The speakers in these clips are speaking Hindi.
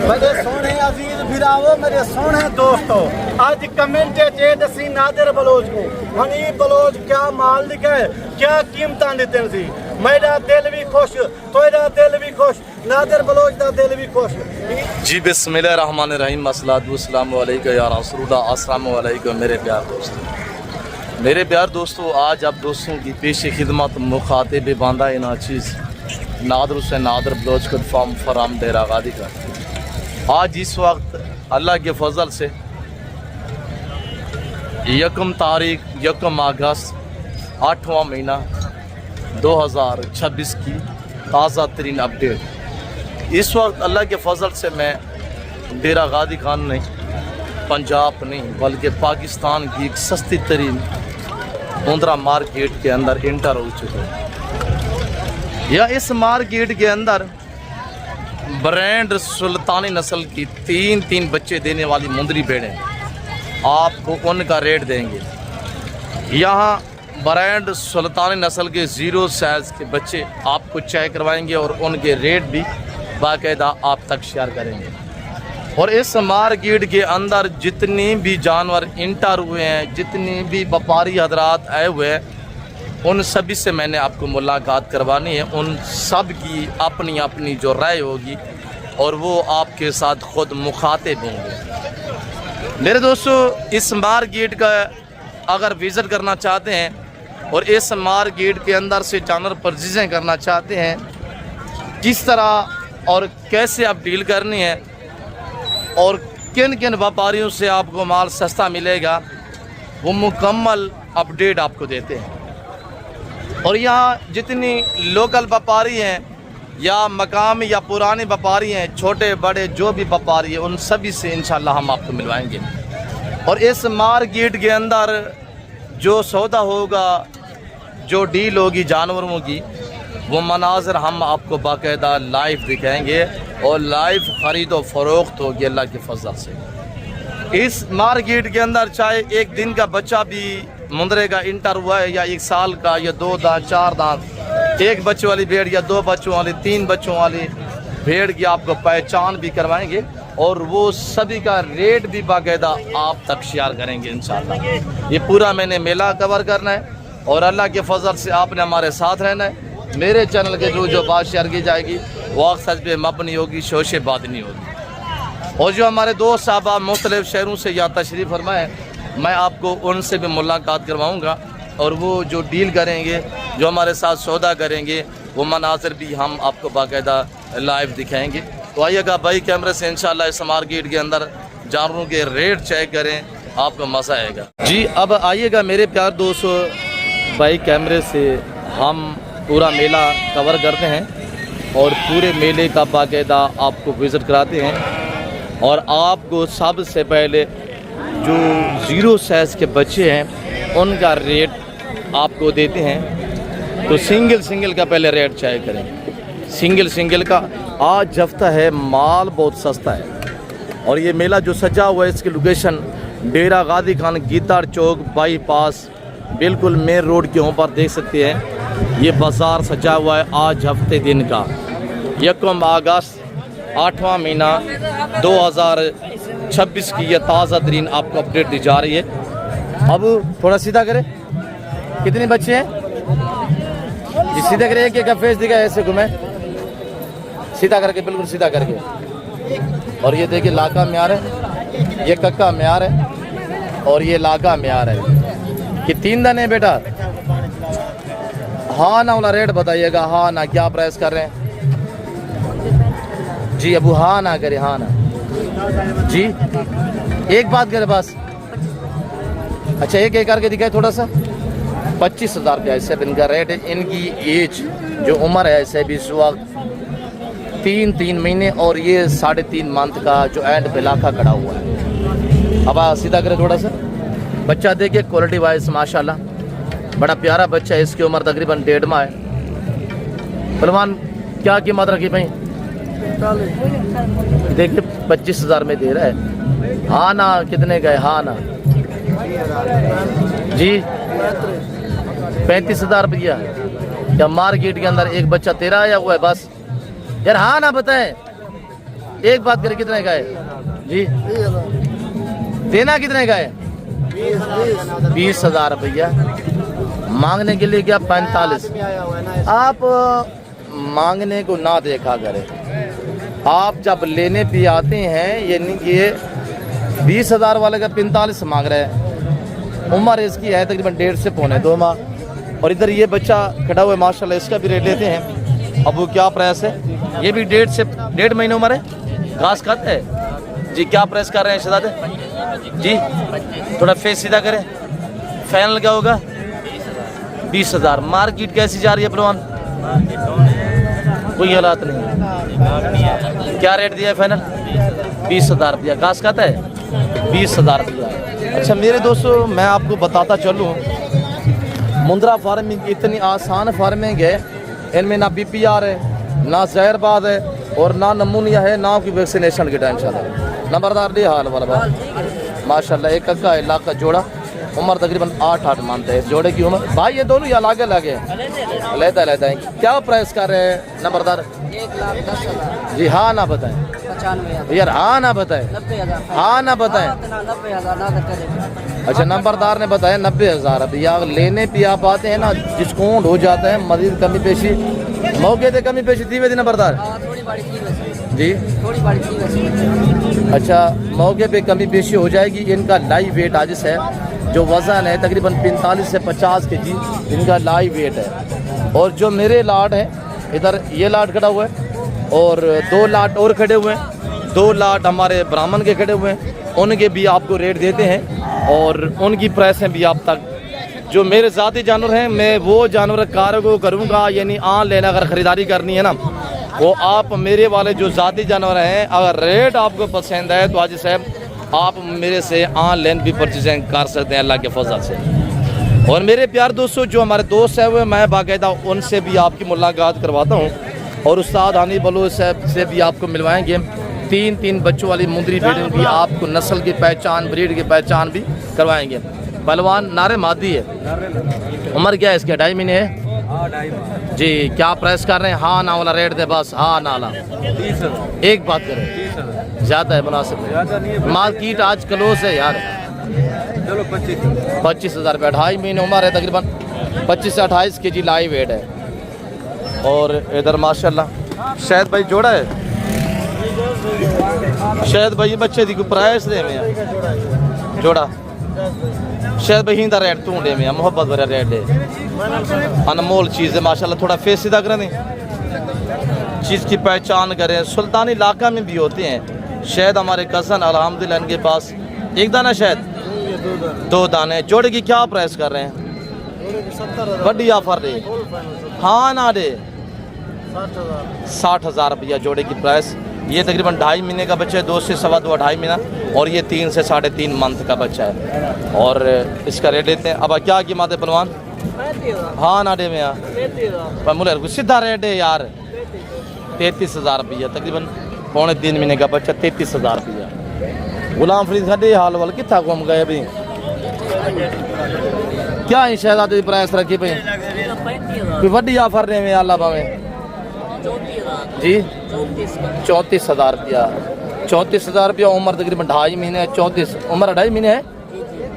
मेरे सोने अजीज फिरावो, मेरे सोने दोस्तों, आज कमेंट चे दसी नादिर बलोच को हनीफ बलोच क्या माल दिखे, क्या कीमत देते सी। मेरा दिल भी खुश, तेरा दिल भी खुश, नादिर बलोच का दिल भी खुश। जी बिस्मिल्लाहिर्रहमानिर्रहीम, अस्सलातु वस्सलामु अलैका या रसूलल्लाह, अस्सलामु अलैकुम मेरे प्यार दोस्तों। मेरे प्यार दोस्तों, आज आप दोस्तों की पेश खिदमत मुखातिब बांदा नाचीज़ नादर से नादर बलोच को फार्म फराम डेरा गादी का। आज इस वक्त अल्लाह के फजल से यकम अगस्त 8वां महीना 2026 की ताज़ा तरीन अपडेट। इस वक्त अल्लाह के फजल से मैं डेरा गादी खान नहीं, पंजाब नहीं, बल्कि पाकिस्तान की एक सस्ती तरीन मुंद्रा मार्केट के अंदर इंटर हो चुका है। या इस मार्केट के अंदर ब्रांड सुल्तानी नस्ल की तीन बच्चे देने वाली मुंदरी भेड़ें, आपको उनका रेट देंगे। यहाँ ब्रांड सुल्तानी नस्ल के 0 साइज़ के बच्चे आपको चेक करवाएंगे और उनके रेट भी बाकायदा आप तक शेयर करेंगे। और इस मार्केट के अंदर जितने भी जानवर इंटर हुए हैं, जितने भी व्यापारी हजरात आए हुए हैं, उन सभी से मैंने आपको मुलाकात करवानी है। उन सब की अपनी अपनी जो राय होगी और वो आपके साथ ख़ुद मुखातिब होंगे। मेरे दोस्तों, इस मार्केट का अगर विज़िट करना चाहते हैं और इस मार्केट के अंदर से जानवर परचेज़ें करना चाहते हैं, किस तरह और कैसे आप डील करनी है और किन किन व्यापारियों से आपको माल सस्ता मिलेगा, वो मुकम्मल अपडेट आपको देते हैं। और यहाँ जितनी लोकल व्यापारी हैं या मकामी या पुराने व्यापारी हैं, छोटे बड़े जो भी व्यापारी हैं, उन सभी से इंशाल्लाह हम आपको मिलवाएंगे। और इस मार्केट के अंदर जो सौदा होगा, जो डील होगी जानवरों की, वो मनाज़र हम आपको बाकायदा लाइव दिखाएंगे और लाइव ख़रीद व फ़रोख्त होगी अल्लाह के फजल से। इस मार्केट के अंदर चाहे एक दिन का बच्चा भी मुंदरे का इंटर हुआ है, या 1 साल का, या 2 दांत 4 दांत, 1 बच्चे वाली भेड़ या 2 बच्चों वाली, 3 बच्चों वाली भेड़ की आपको पहचान भी करवाएंगे और वो सभी का रेट भी बाकायदा आप तक शेयर करेंगे इंशाल्लाह। ये पूरा मैंने मेला कवर करना है और अल्लाह के फजल से आपने हमारे साथ रहना है। मेरे चैनल के जो बात शेयर की जाएगी वो सच पे मबनी होगी, शोशे बादनी होगी। और जो हमारे दोस्त साहब मुख्तलिफ शहरों से यहाँ तशरीफ़ फरमाए, मैं आपको उनसे भी मुलाकात करवाऊँगा और वो जो डील करेंगे, जो हमारे साथ सौदा करेंगे, वो मनाज़र भी हम आपको बाकायदा लाइव दिखाएंगे। तो आइएगा भाई कैमरे से इंशाल्लाह इस मार्केट के अंदर जानवरों के रेट चेक करें, आपको मज़ा आएगा। जी अब आइएगा मेरे प्यार दोस्तों, भाई कैमरे से हम पूरा मेला कवर करते हैं और पूरे मेले का बाकायदा आपको विज़िट कराते हैं। और आपको सबसे पहले जो 0 साइज़ के बच्चे हैं उनका रेट आपको देते हैं। तो सिंगल का पहले रेट चेक करें। सिंगल का आज हफ्ता है, माल बहुत सस्ता है। और ये मेला जो सजा हुआ है, इसकी लोकेशन डेरा गादी खान गीतार चौक बाईपास, बिल्कुल मेन रोड के ऊपर देख सकते हैं। ये बाज़ार सजा हुआ है आज हफ्ते दिन का, यकम अगस्त 8वां महीना 2026 की ये ताज़ा तरीन आपको अपडेट दी जा रही है। अब थोड़ा सीधा करें, कितने बच्चे हैं जी? सीधा करें, एक फेस दिखा ऐसे घुमे, सीधा करके, बिल्कुल सीधा करके। और ये देखिए लाका म्यार है, ये कक्का म्यार है और ये लाका म्यार है। कि 3 दाने बेटा? हाँ ना वाला रेट बताइएगा। हाँ ना, क्या प्राइस कर रहे हैं जी? अबू हाँ ना करे, हाँ ना जी, एक बात करे बस। अच्छा एक करके दिखाए थोड़ा सा। 25,000 रुपया इससे इनका रेट है। इनकी एज जो उम्र है ऐसे भी इस वक्त 3 महीने और ये 3.5 मंथ का जो एंड पे लाखा खड़ा हुआ है। अब सीधा करे थोड़ा सा। बच्चा देखिए क्वालिटी वाइज माशाल्लाह बड़ा प्यारा बच्चा है। इसकी उम्र तकरीबन 1.5 माह है। पहलवान क्या कीमत रखी भाई? देखिए 25,000 में दे रहा है। हाँ ना, कितने गए? हाँ ना जी 35,000 रुपया। क्या मार्केट के अंदर एक बच्चा तेरा आया हुआ है बस यार? हाँ ना बताएं। एक बात करें, कितने का है जी? देना कितने का है? 20,000 रुपया। मांगने के लिए क्या 45? आप मांगने को ना देखा करें, आप जब लेने भी आते हैं, यानी कि 20,000 वाले का 45 मांग रहे हैं। उम्र इसकी है तकरीबन 1.5 से पौने 2 माह। और इधर ये बच्चा खड़ा हुआ है माशाल्लाह, इसका भी रेट लेते हैं। अब वो क्या प्राइस है? ये भी 1.5 से 1.5 महीने उम्र है, घास खाता है जी। क्या प्राइस कर रहे हैं शहजादे जी? थोड़ा फेस सीधा करें, फाइनल क्या होगा? 20,000। मार्केट कैसी जा रही है पहलवान? कोई हालात नहीं। क्या रेट दिया है फाइनल? 20,000 रुपया। घास खाता है 20,000 रुपया। अच्छा मेरे दोस्तों, मैं आपको बताता चलूँ, मुंद्रा फार्मिंग इतनी आसान फार्मिंग है, इनमें ना BPR है, ना जहरबाद है, और ना नमूनिया है, ना कोई वैक्सीनेशन की टेंशन है। नंबरदार दी हाल वाला बात माशाल्लाह। एक अक्का है, लाख का जोड़ा, उम्र तकरीबन 8 मानते हैं। जोड़े की उम्र भाई ये दोनों या लागे लागे लेता है। क्या प्राइस कर रहे हैं नंबरदार? 1,10,000 जी हाँ ना बताएं 95,000 यार, हाँ ना बताएं, 90,000 हाँ ना बताएं। 90,000 ना करेंगे। अच्छा नंबरदार ने बताया 90,000। अभी या लेने भी आप आते हैं ना, डिस्काउंट हो जाता है, मजीद कमी पेशी मौके पे कमी पेशी दी हुई थी नंबरदार थोड़ी बड़ी थी वैसे, जी। थोड़ी बड़ी थी वैसे। अच्छा मौके पे कमी पेशी हो जाएगी। इनका लाइव वेट आज है, जो वज़न है तकरीबन 45 से 50 kg इनका लाइव वेट है। और जो मेरे लाट है, इधर ये लाट खड़ा हुआ है, और 2 लाट और खड़े हुए हैं, 2 लाट हमारे ब्राह्मण के खड़े हुए हैं, उनके भी आपको रेट देते हैं, और उनकी प्राइसें भी आप तक। जो मेरे ज़ाती जानवर हैं, मैं वो जानवर कार्गो करूँगा, यानी ऑनलाइन अगर ख़रीदारी करनी है ना, वो आप मेरे वाले जो ज़ाती जानवर हैं, अगर रेट आपको पसंद है तो हाजी साहब आप मेरे से ऑनलाइन भी परचेजिंग कर सकते हैं अल्लाह के फजल से। और मेरे प्यार दोस्तों, जो हमारे दोस्त हैं वो मैं बाकायदा उनसे भी आपकी मुलाकात करवाता हूँ, और उस्ताद हनी बलूच साहब से भी आपको मिलवाएंगे। 3 बच्चों वाली मुंदरी ब्रीडिंग भी आपको, नस्ल की पहचान, ब्रीड की पहचान भी करवाएंगे। पहलवान नारे मादी है, उम्र क्या है इसके? 2.5 महीने है जी। क्या प्राइस कर रहे हैं? हाँ ना वाला रेट दे बस, हाँ नाला। एक बात करें, ज़्यादा है मुनासिब है? मार्केट आज क्लोज है यार। चलो 25,000 रुपये। 2.5 महीने उम्र है, तकरीबन 25 से 28 kg लाइव वेट है। और इधर माशाल्लाह शायद भाई जोड़ा है, शायद भाई ये बच्चे दी कोई प्राइस दे में जोड़ा, शायद भाई हिंदा रेट ढूंढे में मोहब्बत भरा रेट है, अनमोल चीज़ है माशाल्लाह। थोड़ा फेस सीधा करें, चीज़ की पहचान करें। सुल्तानी इलाका में भी होते हैं शायद, हमारे कज़न अल्हम्दुलिल्लाह इनके पास एक दाना शायद 2 दाने। जोड़े की क्या प्राइस कर रहे हैं? बड़ी ऑफर दे, हाँ ना दे 60,000 रुपया जोड़े की प्राइस। ये तकरीबन 2.5 महीने का बच्चा है, 2 से सवा 2, 2.5 महीना, और ये 3 से 3.5 मंथ का बच्चा है। और इसका रेट लेते हैं। अब क्या कीमत है पहलवान? हाँ ना दे में यार मुझे सीधा रेट है यार, 33,000 रुपया, तकरीबन पौने 3 महीने का बच्चा, 33,000 रुपया। गुलाम फरीद खड़े हाल वाल कितना घूम गए अभी? क्या है शहजादी प्राइस रखी पे? कोई वड्डी ऑफर ने में अल्लाह भावे जी? 34,000 रुपया। 34,000 रुपया उम्र तकरीबन 2.5 महीने है। 34 उम्र 2.5 महीने है,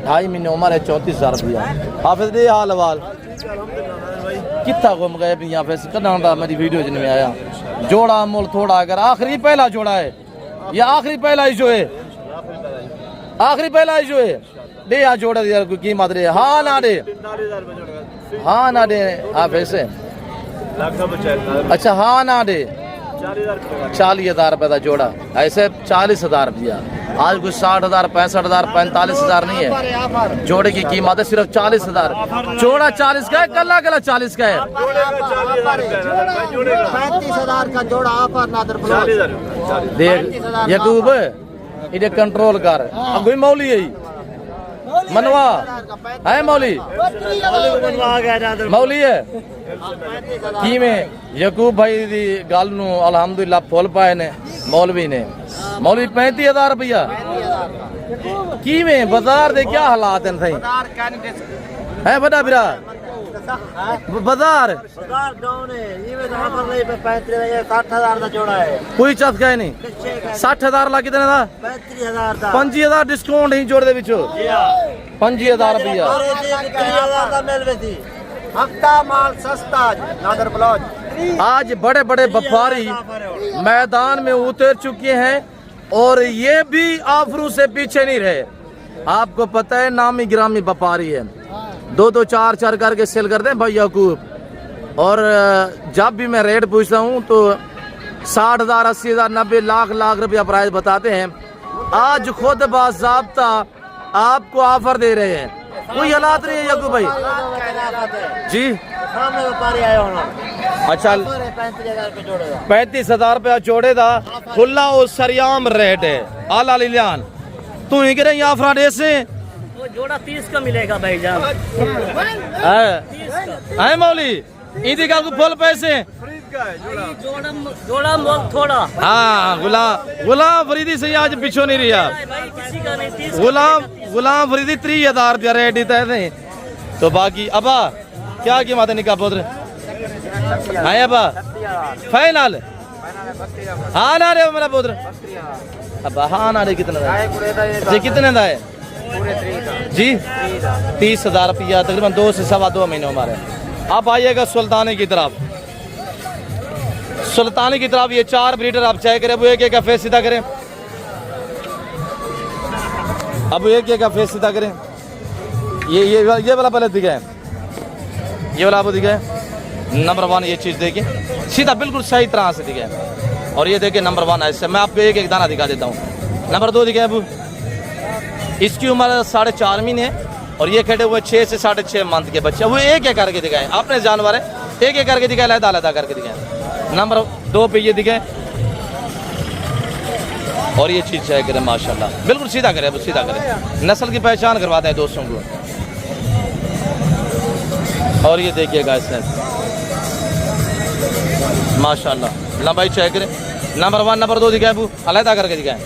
2.5 महीने उम्र है। 34,000 रुपया। हाफिज दे हाल वाल कितना घूम गए अभी यहाँ पे? कदा मेरी वीडियो जिनमें आया जोड़ा मोल थोड़ा, अगर आखिरी पहला जोड़ा है या आखिरी पहला ही जो है, आखिरी पहला ही जो है दे यहाँ जोड़ा यार, कोई कीमत दे। हाँ ना दे, हाँ ना दे आप ऐसे। अच्छा हाँ ना दे 40,000 रुपये का जोड़ा, ऐसे 40,000 रुपया। आज कुछ 60,000, 65,000, 45,000 नहीं है। जोड़े की कीमत है सिर्फ 40,000। जोड़ा 40 का है, कल्ला कल्ला 40 का है। 35,000 का जोड़ा ऑफर नादर देख यकूब इधर कंट्रोल कर। अब कोई मौली है मनवा है, मौली मौली है की में यकूब भाई दी गल नू अल्हम्दुलिल्लाह फुल पाए ने मौलवी ने। मौलवी 35,000 रुपया की में बाजार दे क्या हालात हैं सही है बड़ा बिरा? बाजार बाजार डाउन है ये में यहाँ पर नहीं 35,000 का जोड़ा है कोई चस गए नहीं 60,000 ला कितने दा 35,000 का 5,000 डिस्काउंट ही जोड़ दे बिचो 5,000 रुपया अरे 30,000 का मिल रही हफ्ता माल सस्ता नादर ब्लाउज। आज बड़े बड़े व्यापारी मैदान में उतर चुके हैं और ये भी ऑफरों से पीछे नहीं रहे। आपको पता है नामी गिरामी व्यापारी है, 2-2 4-4 करके सेल करते हैं भैया को। और जब भी मैं रेट पूछता हूँ तो 60,000 80,000 90 लाख रुपया प्राइस बताते हैं। आज खुद बाज़ाब्ता आपको ऑफर दे रहे हैं, कोई हालात नहीं है यकू भाई जी। सामने व्यापारी आया होना अच्छा 35,000 का जोड़ेगा 35,000 रुपया जोड़े दा खुला और सरियाम रेट है। आला लिलान तू ही करे यहाँ फ्राडे से वो जोड़ा 30 का मिलेगा भाईजान। है मौली इधी का फुल पैसे जोड़ा मोल थोड़ा हाँ गुलाम फरीदी से आज पीछो नहीं रिया भाई किसी का नहीं 30 गुलाम फरीदी 30,000 रुपया रेट देता है। तो बाकी अबा क्या की माता निका पुत्र है अबा फाइनल हाँ ना रे मेरा पुत्र अब हाँ ना रे कितना जी कितने दा है जी 30,000 रुपया तकरीबन 2 से 2.25 महीने हमारे। अब आइएगा सुल्तानी की तरफ। सुल्तानी की तरफ ये 4 ब्रीडर आप चेक करें। अब एक एक का फेस सीधा करें, अब एक एक का फेस सीधा करें। ये वाला पहले दिखाए, ये वाला आपको दिखाए नंबर 1 ये चीज़ देखिए सीधा बिल्कुल सही तरह से दिखाए। और ये देखिए नंबर 1 ऐसे मैं आपको एक एक दाना दिखा देता हूँ। नंबर 2 दिखाए अब इसकी उम्र 4.5 महीने है और ये खड़े हुए 6 से 6.5 मंथ के बच्चे। वो एक एक करके दिखाए, अपने जानवर है एक एक करके दिखाए, अलग करके दिखाए। नंबर 2 पे ये दिखाए और ये चीज़ चेक करें माशाल्लाह बिल्कुल सीधा करें, सीधा करें नस्ल की पहचान करवाते हैं दोस्तों को। और ये देखिएगा इसमें माशाल्लाह लंबाई चेक करें। नंबर 1 नंबर 2 दिखाए वो अलग करके दिखाए।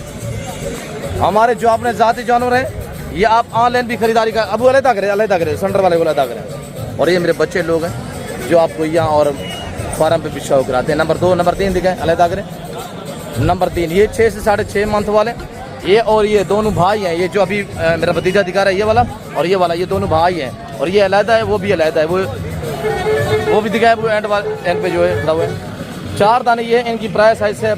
हमारे जो अपने जाती जानवर हैं ये आप ऑनलाइन भी खरीदारी का अब अलग करें सेंटर वाले को अलग करें। और ये मेरे बच्चे लोग हैं जो आपको यहाँ और फार्म पे भी शो कराते हैं। नंबर 2 नंबर 3 दिखाएं अलग करें। नंबर 3 ये 6 से 6.5 मंथ वाले ये और ये दोनों भाई हैं। ये जो अभी मेरा भतीजा दिखा रहा है ये वाला और ये वाला, ये दोनों भाई हैं। और ये अलग है वो भी अलग है, वो भी दिखाए वो एंड पे जो है खड़ा हुआ है। 4 दाने ये इनकी प्राइस ऐसे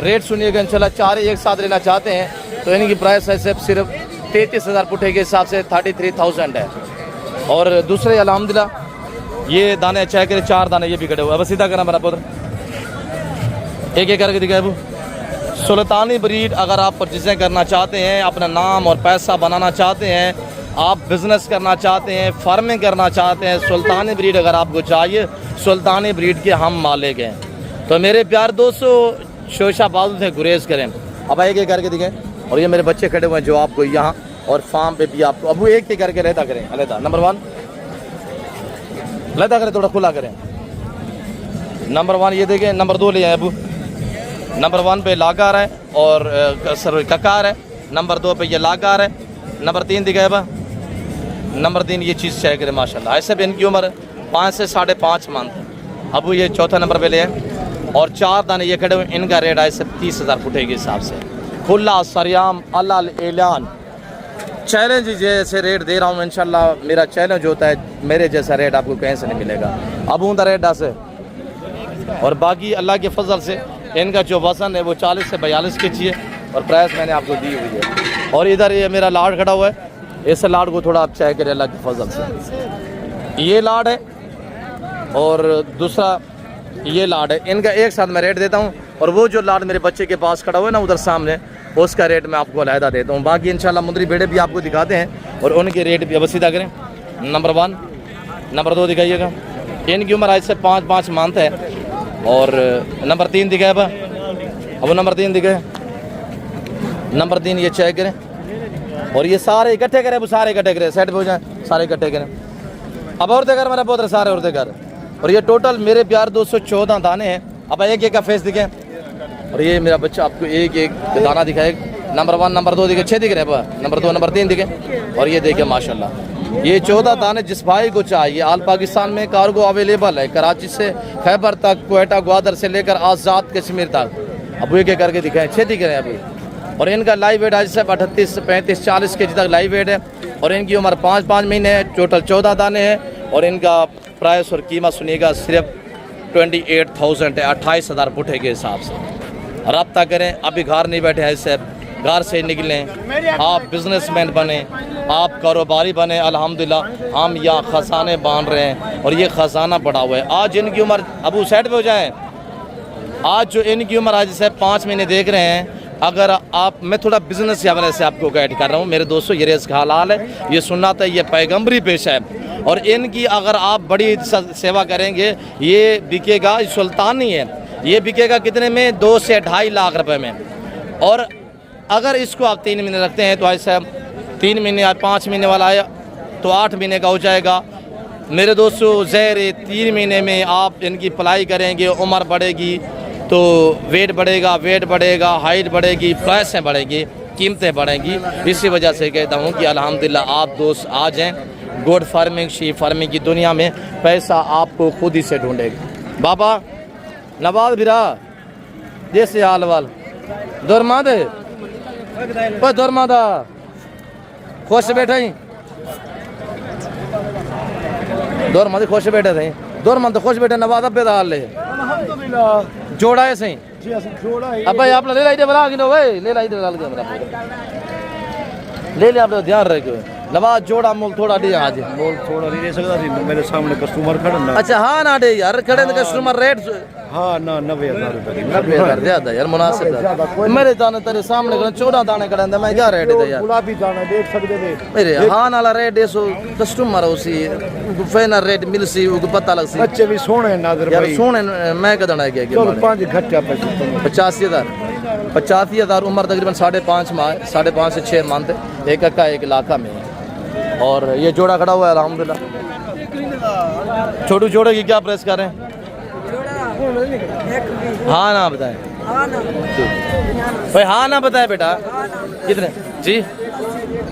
रेट सुनिएगा इंशाल्लाह। 4 एक साथ लेना चाहते हैं तो इनकी प्राइस ऐसे सिर्फ 33,000 पुठे के हिसाब से 33,000 है। और दूसरे अल्हम्दुलिल्लाह ये दाने चेक करें 4 दाने ये भी खड़े हुए। अब सीधा करना मेरा पुत्र एक एक करके दिखाए वो। सुल्तानी ब्रीड अगर आप परचेजिंग करना चाहते हैं, अपना नाम और पैसा बनाना चाहते हैं, आप बिज़नेस करना चाहते हैं, फार्मिंग करना चाहते हैं, सुल्तानी ब्रीड अगर आपको चाहिए सुल्तानी ब्रीड के हम मालिक हैं। तो मेरे प्यार दोस्तों शोशा बाजू से गुरेज करें। अब एक एक करके दिखाएं। और ये मेरे बच्चे खड़े हुए हैं जो आपको यहाँ और फार्म पे भी आपको अब वो एक एक करके रहता करें अलग। नंबर 1 लहदा करें, थोड़ा खुला करें। नंबर 1 ये देखें। नंबर 2 ले आए अबू। नंबर 1 पे लाकार है और सर ककार है। नंबर 2 पे ये लाकार है। नंबर 3 दिखाए बा। नंबर 3 ये चीज़ चेक करें माशाल्लाह। ऐसे भी इनकी उम्र 5 से 5.5 मंथ। अब ये चौथा नंबर पे ले आए और 4 दाने ये खड़े हुए। इनका रेट ऐसे 30,000 फुटे के हिसाब से खुला सरियाम अल्लाह ऐलान चैलेंज जैसे रेट दे रहा हूँ इंशाल्लाह। मेरा चैलेंज होता है मेरे जैसा रेट आपको कहीं से नहीं मिलेगा। अब ऊँधा रेट से और बाकी अल्लाह के फजल से इनका जो वज़न है वो 40 से 42 के चाहिए और प्राइस मैंने आपको दी हुई है। और इधर ये मेरा लाड खड़ा हुआ है, इस लाड को थोड़ा आप चेक करें अल्लाह के फजल से। ये लाड है और दूसरा ये लाड है। इनका एक साथ मैं रेट देता हूँ और वो जो लाड मेरे बच्चे के पास खड़ा हुआ है ना उधर सामने उसका रेट मैं आपको अलहदा देता हूँ। बाकी इंशाल्लाह मुंदरी बेड़े भी आपको दिखाते हैं और उनके रेट भी अब सीधा करें। Number 1 number 2 दिखाइएगा। इनकी उम्र आज से 5 मंथ है। और नंबर 3 दिखाए बा। अब नंबर 3 दिखाए। नंबर 3 ये चेक करें और ये सारे इकट्ठे करें, वो सारे इकट्ठे करें सेट पे हो जाए, सारे इकट्ठे करें। अब और देकर मेरा पुत्र सारे और देकर। और ये टोटल मेरे प्यार 214 दाने हैं। अब एक एक का फेस दिखे और ये मेरा बच्चा आपको एक एक दाना दिखाए। नंबर 1 नंबर 2 दिखे 6 दिख रहे हैं। नंबर 2 नंबर 3 दिखे और ये देखे माशाल्लाह ये 14 दाने जिस भाई को चाहिए, आल पाकिस्तान में कार्गो अवेलेबल है, कराची से खैबर तक, क्वेटा ग्वादर से लेकर आज़ाद कश्मीर तक। अब ये करके दिखाएं, खेती करें अभी। और इनका लाइव वेट आज साहब 38 35 40 के जी तक लाइव वेट है और इनकी उम्र 5 महीने है। टोटल 14 दाने हैं और इनका प्राइस और कीमत सुनिएगा सिर्फ 28,000 है, 28,000 पुठे के हिसाब से। रब्ता करें, अभी घर नहीं बैठे हैं साहब, घर से निकलें, आप बिजनेसमैन बने, आप कारोबारी बने। अल्हम्दुलिल्लाह हम यहाँ खजाने बांध रहे हैं और ये खजाना बढ़ा हुआ है। आज इनकी उम्र, अबू साइड पे हो जाए, आज जो इनकी उम्र आज साहब 5 महीने देख रहे हैं। अगर आप, मैं थोड़ा बिजनेस के हवाले से आपको गाइड कर रहा हूँ मेरे दोस्तों, ये रिज़्क़ हलाल है, ये सुन्नत है, ये पैगम्बरी पेशा है। और इनकी अगर आप बड़ी सेवा करेंगे, ये बिकेगा, सुल्तान नहीं है, ये बिकेगा कितने में, 2 से 2.5 लाख रुपए में। और अगर इसको आप 3 महीने रखते हैं तो ऐसा 3 महीने या 5 महीने वाला आया तो 8 महीने का हो जाएगा। मेरे दोस्तों ज़हर 3 महीने में आप इनकी पलाई करेंगे, उम्र बढ़ेगी तो वेट बढ़ेगा, हाइट बढ़ेगी, प्राइसें बढ़ेगी, कीमतें बढ़ेंगी। इसी वजह से कहता हूँ कि अल्हम्दुलिल्लाह आप दोस्त आ जाएँ। गोड फार्मिंग, शी फार्मिंग की दुनिया में पैसा आपको खुद ही से ढूंढेगा। बाबा नवाज बिरा जैसे हाल वाल दरमादे पर दरमादा खुश बैठे ही दौरमंद खुश बैठे थे, दौरमंद खुश बैठे नवाज अब हाल ले जोड़ा है सही अब भाई आप ले लाई दे बना गिनो भाई, ले लाई दे डाल के ले ले आप ध्यान रखो। नवाज जोड़ा मोल थोड़ा दे, आज मोल थोड़ा नहीं दे सकता थी, मेरे सामने कस्टमर खड़ा ना। अच्छा हाँ ना दे यार, खड़े ने कस्टमर रेट हाँ ना 90,000 रुपए 90,000 ज्यादा यार, मुनासिब है। मेरे दाने तेरे सामने खड़े 14 दाने खड़े मैं क्या रेट दे यार, गुलाबी दाना देख सकते थे मेरे हाँ नाला रेट दे सो कस्टमर उसी फाइनल रेट मिल सी उनको पता लग सी। बच्चे भी सोने नादर यार भाई, सोने मैं कदन है क्या 5 घट्टा पैसे 85,000 उम्र तकरीबन 5.5 माह, 5.5 से 6 मंथ, एक अक्का 1 लाखा में। और ये जोड़ा खड़ा हुआ है अल्हम्दुलिल्लाह। छोटू जोड़े की क्या प्राइस कर रहे हैं? हाँ ना बताएं भाई, हाँ ना बताएं बेटा कितने जी?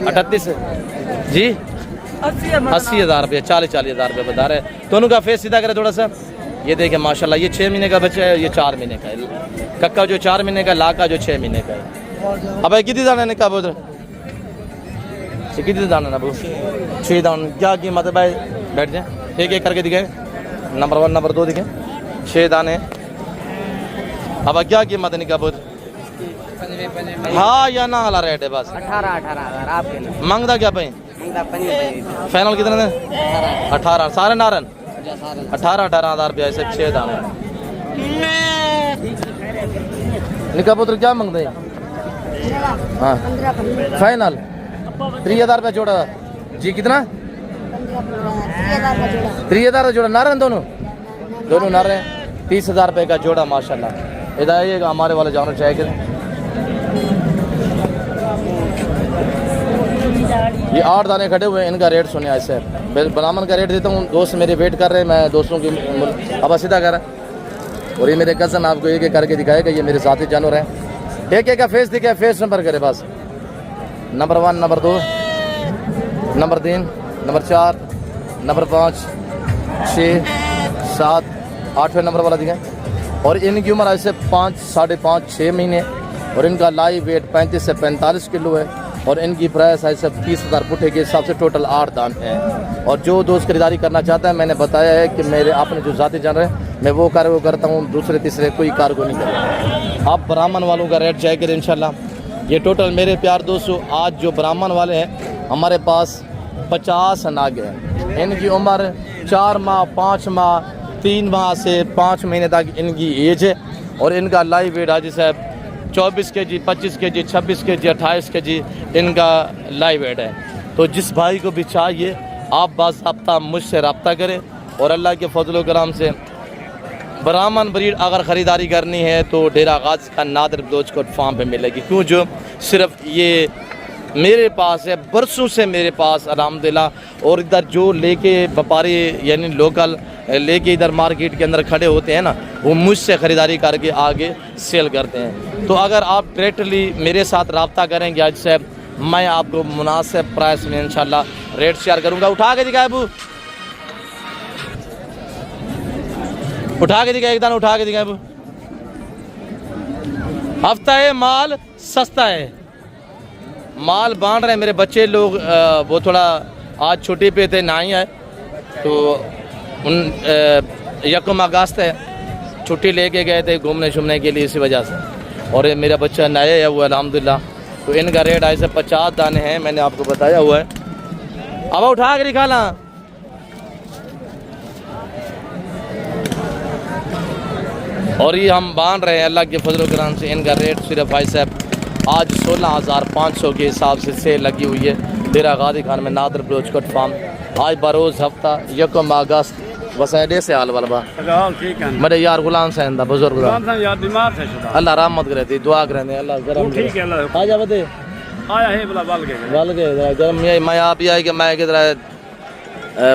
38 जी 80,000 रुपये, 40,000 रुपये बता रहे। दोनों का फेस सीधा करे थोड़ा सा, ये देखें माशाल्लाह, ये 6 महीने का बच्चा है, ये 4 महीने का है। कक्का जो 4 महीने का, लाका जो 6 महीने का है। अब भाई कितनी दाना ने कहा उधर कितने दाना ना 6 दाना, क्या कीमत है भाई? बैठ जाए, एक करके दिखाए, नंबर 1 नंबर 2 दिखाए, 6 दाने। अब क्या कीमत है निकाह? हाँ या ना वाला रेट है बस 18,000 आपके लिए। मांगदा क्या भाई? फाइनल कितने ने? 18 सारे नारन 18,000 रुपया ऐसे 6 दाने। निकाह पुत्र क्या मांगते हैं? हाँ फाइनल 3,000 रुपया जोड़ा जी। कितना? 3,000 का जोड़ा नारन, दोनों नारे 30,000 रुपये का जोड़ा माशाल्लाह। इधर आइएगा, हमारे वाले जानवर चाहे ये 8 दाने खड़े हुए हैं, इनका रेट सुने आज सर। मैं ब्राह्मण का रेट देता हूँ, दोस्त मेरे वेट कर रहे हैं, मैं दोस्तों की अब सीधा कर रहा है। और ये मेरे कज़न आपको एक करके दिखाएगा, ये मेरे साथी जानवर हैं। एक का फेस दिखाए, फेस नंबर करे बस, number 1 number 2 number 3 number 4 number 5 6 7 8वें नंबर वाला दिखाएं। और इनकी उम्र ऐसे 5 5.5 6 महीने और इनका लाइव वेट 35 से 45 किलो है। और इनकी प्राइस ऐसे 30,000 पुठे के हिसाब से टोटल 8 दान हैं। और जो दोस्त खरीदारी करना चाहता है, मैंने बताया है कि मेरे आपने जो ज़ाती जान रहे हैं, मैं वो कार्य करता हूँ, दूसरे तीसरे कोई कार्य को नहीं करता। आप ब्राह्मण वालों का रेट चेक करें इंशाल्लाह। ये टोटल मेरे प्यार दोस्तों, आज जो ब्राह्मण वाले हैं हमारे पास 50 नाग हैं। इनकी उम्र 4 माह 5 माह 3 माह से 5 महीने तक इनकी एज है। और इनका लाइव वेट हाजी साहब 24 kg 25 kg 26 kg 28 kg इनका लाइव वेट है। तो जिस भाई को भी चाहिए आप बाज़ाब्ता मुझसे रब्ता करें। और अल्लाह के फजल करम से ब्राह्मण ब्रीड अगर ख़रीदारी करनी है तो डेरा गाज़ी का नादिर बलोच फार्म पे मिलेगी। क्यों जो सिर्फ ये मेरे पास है, बरसों से मेरे पास अल्हम्दुलिल्लाह। और इधर जो लेके व्यापारी यानी लोकल लेके इधर मार्केट के अंदर खड़े होते हैं ना, वो मुझसे ख़रीदारी करके आगे सेल करते हैं। तो अगर आप डायरेक्टली मेरे साथ रब्ता करेंगे आज से मैं आपको मुनासिब प्राइस में इंशाल्लाह रेट शेयर करूंगा। उठा के दिखाए अबू, उठा के दिखाए, एकदम उठा के दिखाए अबू। हफ्ता है, माल सस्ता है, माल बांट रहे हैं मेरे बच्चे लोग। वो थोड़ा आज छुट्टी पे थे, ना ही आए, तो उन 1 अगस्त है, छुट्टी लेके गए थे घूमने शूमने के लिए, इसी वजह से। और ये मेरा बच्चा नए है वो अल्हम्दुलिल्लाह। तो इनका रेट ऐसे 50 दाने हैं, मैंने आपको बताया हुआ है। अब उठा के निकाला। और ये हम बांध रहे हैं अल्लाह के फजल करम से। इनका रेट सिर्फ भाई साहब आज 16,500 के हिसाब से सेल लगी हुई है डेरा गाजी खान में, नादर बलोच कट फार्म। आज बरोज़ हफ्ता 1 अगस्त वसैडे से हाल वालबा ठीक है मेरे यार गुलाम सैन दा बुजुर्ग दा यार बीमार थे अल्लाह रहमत करे थी, दुआ करे अल्लाह गरम ठीक है अल्लाह आ जा बते आया है बोला बल के गरम ये मैं आप ही आई कि मैं किधर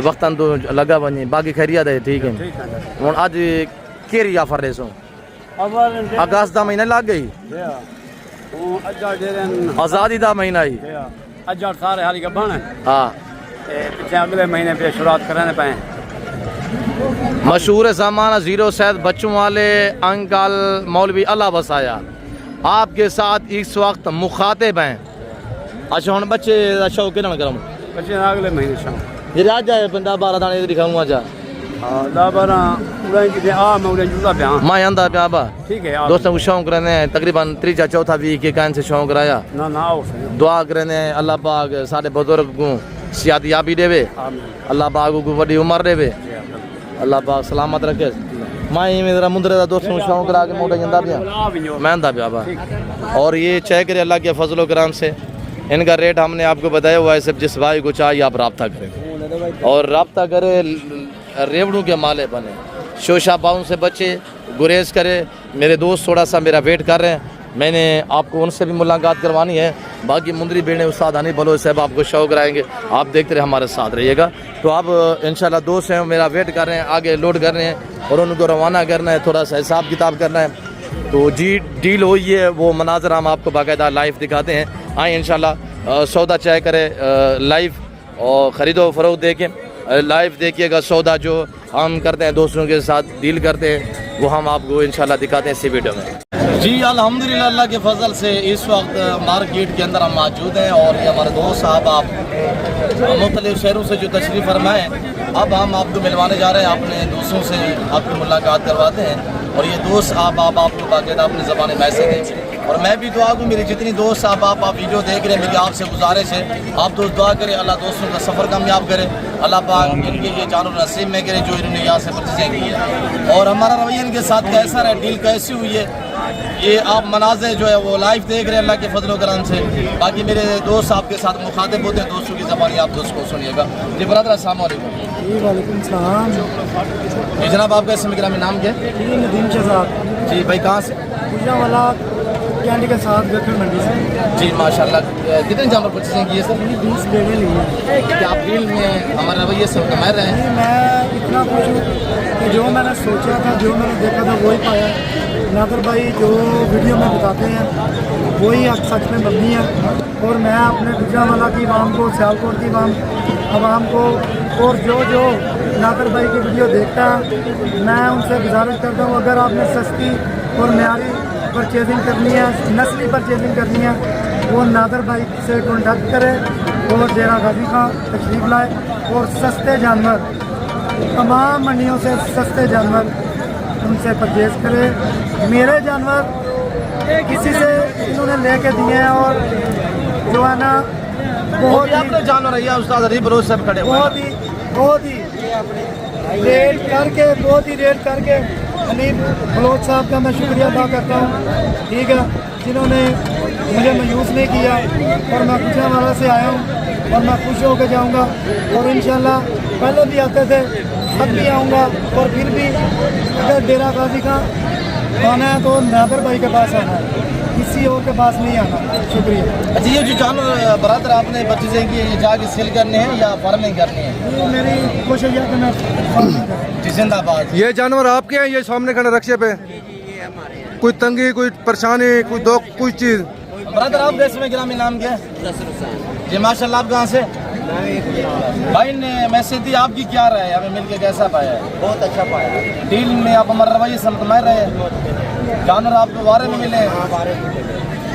वक्तन तो लगा बनी बाकी खैरियत है। ठीक है हुन आज केरी ऑफर रेसो अगस्त दा महीना लग गई, आजादी दा महीना ही अज सारे हाली का बन हां पीछे अगले महीने पे शुरुआत कराने पाए। मशहूर सामान जीरो सैद बच्चों वाले अंकल मौलवी अल्लाह बसाया आपके साथ इस वक्त मुखातिब हैं। अच्छा हम बच्चे शौक कितना करम बच्चे अगले महीने शाम ये आज जाए 10-12 दाने दिखाऊंगा। जा हां 10-12 उड़ाई की आ मैं उड़े जुदा पे हां मैं आंदा पे आबा ठीक है दोस्तों को शौक रहने हैं तकरीबन 3-4 वीक के कान से शौक रहा ना ना आओ दुआ करने अल्लाह पाक सारे बुजुर्ग को सियात याबी देवे, अल्लाह पाक को बड़ी उम्र देवे, अल्लाह पाक सलामत रखे। मैं मेरा मुंदरे दा दोस्तों को शौक करा के मोटा जंदा पिया मैं आंदा पे आबा। और ये चेक करे अल्लाह के फजल करम से इनका रेट हमने आपको बताया हुआ है। सब जिस भाई को चाहिए आप रब्ता करें और रब्ता करे रेवड़ू के माले बने, शोशा बाउन से बचे, गुरेज करे। मेरे दोस्त थोड़ा सा मेरा वेट कर रहे हैं, मैंने आपको उनसे भी मुलाकात करवानी है। बाकी मुंदरी बेड़े उस्ताद हनी बलोच साहब आपको शौक कराएंगे, आप देखते रहे हमारे साथ रहिएगा। तो आप इंशाल्लाह दोस्त हैं मेरा वेट कर रहे हैं, आगे लोड कर रहे हैं और उनको रवाना करना है, थोड़ा सा हिसाब किताब करना है। तो जी डील हुई है, वो मनाजर हम आपको बाकायदा लाइव दिखाते हैं। आए इंशाल्लाह सौदा चाहे करे लाइव और ख़रीदो फरोख्त देखें लाइव देखिएगा। सौदा जो हम करते हैं दोस्तों के साथ डील करते हैं वो हम आपको इंशाल्लाह दिखाते हैं इसी वीडियो में। जी अल्हम्दुलिल्लाह अल्लाह के फजल से इस वक्त मार्केट के अंदर हम मौजूद हैं और ये हमारे दोस्त साहब आप मुख्तलिफ शहरों से जो तशरीफ़ फरमाए अब हम आपको मिलवाने जा रहे हैं, अपने दोस्तों से आपकी मुलाकात करवाते हैं। और ये दोस्त साहब आपको बाकायदा अपनी ज़बान मैसेज देंगे और मैं भी दुआ दूँ मेरी जितनी दोस्त साहब आप वीडियो देख रहे हैं मेरी आपसे गुजारिश है आप दोस्त दुआ करें अल्लाह दोस्तों का सफ़र कामयाब करे, अल्लाह पाक इनके ये जानवर नसीब में करे जो इन्होंने यहाँ से परचेज़ की है। और हमारा रवैया इनके साथ कैसा है, डील कैसी हुई है, ये आप मनाज़े जो है वो लाइव देख रहे हैं अल्लाह के फजल करम से। बाकी मेरे दोस्त आपके साथ मुखातिब होते हैं, दोस्तों की ज़बानी आप दोस्त को सुनिएगा। जी ब्रदर अस्सलाम वालेकुम। वालेकुम सलाम जी जनाब आपका इसमें ग्रामी नाम क्या है? नदीम शहजाद जी भाई कहाँ से? वाला कैंडी के साथ गठन मंडी से। जी माशाल्लाह कितने जानवर परचेजिंग किए सर? 20 बेड़े लिए हैं। क्या आप डील में हमारे रवैये से माहिर रहे हैं? मैं इतना खुश हूँ कि जो मैंने सोचा था जो मैंने देखा था वही पाया। नादर भाई जो वीडियो में बताते हैं वही अब सच में मबनी है। और मैं अपने गुजरांवाला की आवाम को, सियालकोट की आवाम को और जो नादर भाई की वीडियो देखता है मैं उनसे गुजारिश करता हूँ अगर आपने सस्ती और मेयारी परचेजिंग करनी है, नस्ली परचेजिंग करनी है, वो नादर भाई से कॉन्टैक्ट करे और डेरा गाजी खां तशरीफ़ लाए और सस्ते जानवर तमाम मंडियों से सस्ते जानवर उनसे परचेज करे। मेरे जानवर किसी से इन्होंने लेके दिए हैं और जो है ना बहुत ही अपने जानवर है उस्ताद हनी बलोच साहब खड़े बहुत ही रेट करके हनी बलोच साहब का मैं शुक्रिया अदा करता हूँ। ठीक है जिन्होंने मुझे मायूस नहीं किया और मैं गुजरांवाला से आया हूँ और मैं खुश होकर जाऊँगा और इंशाल्लाह पहले भी आते थे अब भी आऊँगा और फिर भी अगर डेरा गाजी का आना है तो नादर भाई के पास आना है, किसी और के पास नहीं आना। शुक्रिया। अच्छा ये जो जानवर बरातर आपने परचेजिंग की ये जाके सेल करने हैं या फार्मिंग करनी है? ये मेरी कोशिश है कि मैं जी जिंदाबाद। ये जानवर आपके हैं? ये सामने खड़े रक्शे पे कोई तंगी कोई परेशानी कोई दुख कोई चीज़ ब्रदर आप देश में ग्रामीण नाम क्या है? जी माशाल्लाह। आप कहाँ से? भाई ने मैसेज दी, आपकी क्या राय है? हमें मिलके कैसा पाया है? बहुत अच्छा पाया। डील में आप हमारे रवैये समझ में रहे हैं? जानवर आपको बारे में मिले?